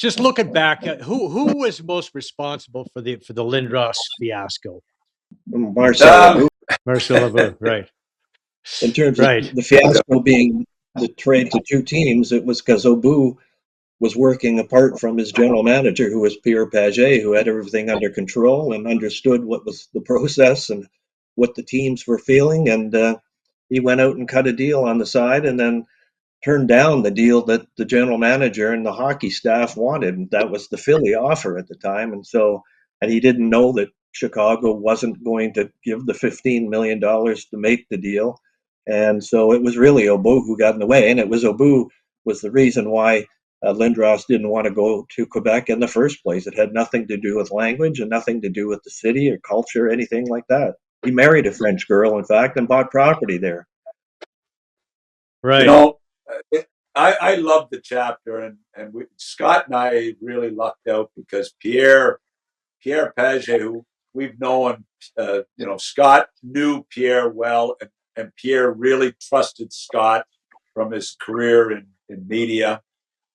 just looking back, who was most responsible for the Lindros fiasco? Marcel. Marcel Lebeau, right? In terms of Right. the fiasco being the trade to two teams, it was because Obu was working apart from his general manager, who was Pierre Page, who had everything under control and understood what was the process and what the teams were feeling. And he went out and cut a deal on the side and then turned down the deal that the general manager and the hockey staff wanted. And that was the Philly offer at the time. And he didn't know that Chicago wasn't going to give the $15 million to make the deal. And so it was really Obu who got in the way. And it was Obu was the reason why Lindros didn't want to go to Quebec in the first place. It had nothing to do with language and nothing to do with the city or culture, anything like that. He married a French girl, in fact, and bought property there. Right. I love the chapter, and Scott and I really lucked out because Pierre Page, who we've known, Scott knew Pierre well, and Pierre really trusted Scott from his career in media.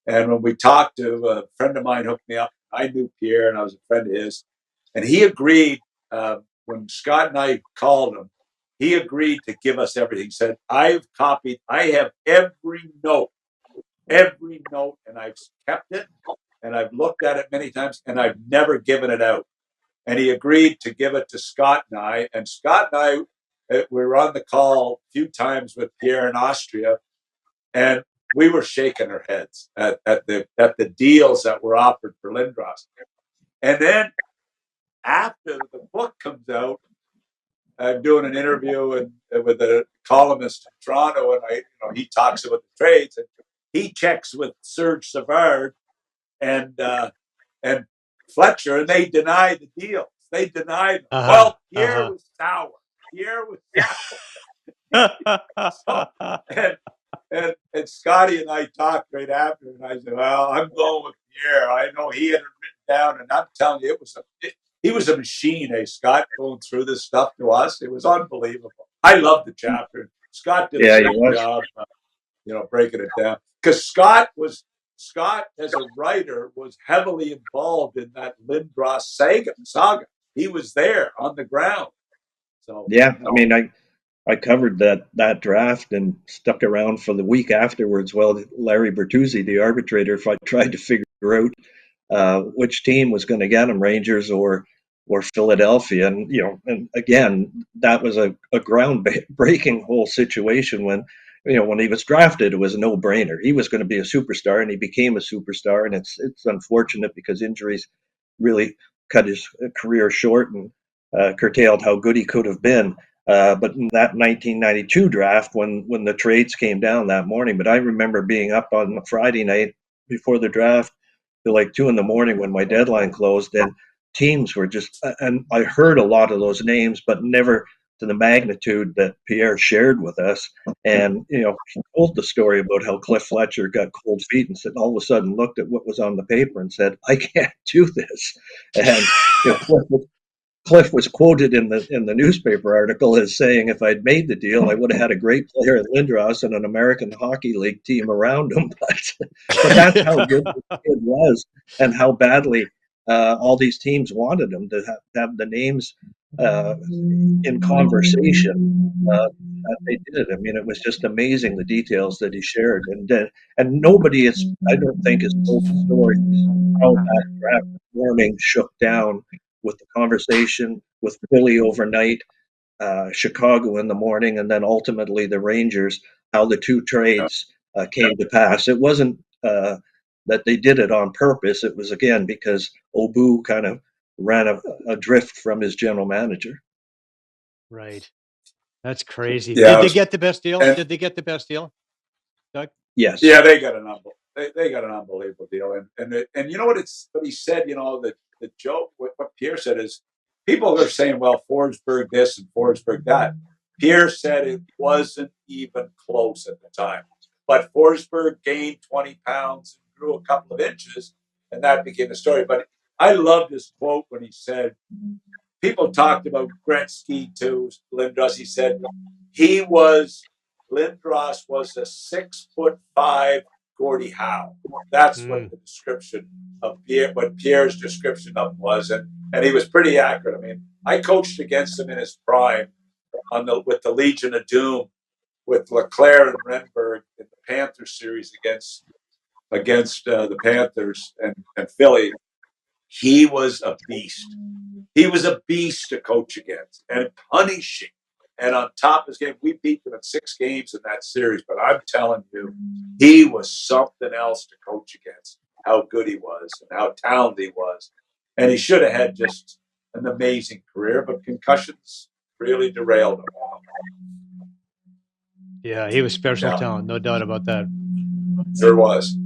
And when we talked to a friend of mine hooked me up, I knew Pierre and I was a friend of his, and he agreed when Scott and I called him. He agreed to give us everything. He said, I have every note, and I've kept it, and I've looked at it many times, and I've never given it out. And he agreed to give it to Scott and I. And Scott and I, we were on the call a few times with Pierre in Austria, and we were shaking our heads at the deals that were offered for Lindros. And then after the book comes out, I'm doing an interview with a columnist in Toronto, and he talks about the trades, and he checks with Serge Savard and Fletcher, and they deny the deals. They denied them. Well, Pierre was sour. And Scotty and I talked right after, and I said, "Well, I'm going with Pierre. I know he had it written down, and I'm telling you, he was a machine, Scott, going through this stuff to us. It was unbelievable. I loved the chapter. Scott did a great job, breaking it down. Because Scott, as a writer, was heavily involved in that Lindros saga. He was there on the ground. So yeah, I mean, I covered that draft and stuck around for the week afterwards while Larry Bertuzzi, the arbitrator, tried to figure out which team was going to get him, Rangers or Philadelphia. And again, that was a groundbreaking whole situation when he was drafted. It was a no-brainer. He was going to be a superstar, and he became a superstar. And it's unfortunate because injuries really cut his career short and curtailed how good he could have been. But in that 1992 draft, when the trades came down that morning, but I remember being up on the Friday night before the draft till like 2 a.m. when my deadline closed, and teams were just, and I heard a lot of those names, but never to the magnitude that Pierre shared with us. And, he told the story about how Cliff Fletcher got cold feet and said, all of a sudden looked at what was on the paper and said, I can't do this. And Cliff was quoted in the newspaper article as saying, if I'd made the deal, I would have had a great player at Lindros and an American Hockey League team around him. But that's how good the kid was and how badly all these teams wanted him to have the names in conversation that they did. I mean, it was just amazing, the details that he shared. And nobody I don't think, has told the story how that draft morning shook down with the conversation with Philly overnight, Chicago in the morning, and then ultimately the Rangers, how the two trades came to pass. It wasn't that they did it on purpose. It was, again, because Obu kind of ran adrift from his general manager. Right. That's crazy. Yeah, Did they get the best deal? Did they get the best deal, Doug? Yes. Yeah, they got an unbelievable deal. And you know what he said, the joke, what Pierre said is, people are saying, well, Forsberg this and Forsberg that. Pierre said it wasn't even close at the time. But Forsberg gained 20 pounds and grew a couple of inches, and that became the story. But I loved his quote when he said, people talked about Gretzky to Lindros. He said Lindros was a 6'5" Gordie Howe. That's what Mm. the description of Pierre, what Pierre's description of him was, and he was pretty accurate. I mean, I coached against him in his prime with the Legion of Doom, with Leclerc and Renberg in the Panthers series against the Panthers and Philly. He was a beast. He was a beast to coach against and punishing. And on top of his game, we beat them in 6 games in that series. But I'm telling you, he was something else to coach against. How good he was and how talented he was. And he should have had just an amazing career, but concussions really derailed him. Yeah, he was special Yeah. talent, no doubt about that. There was.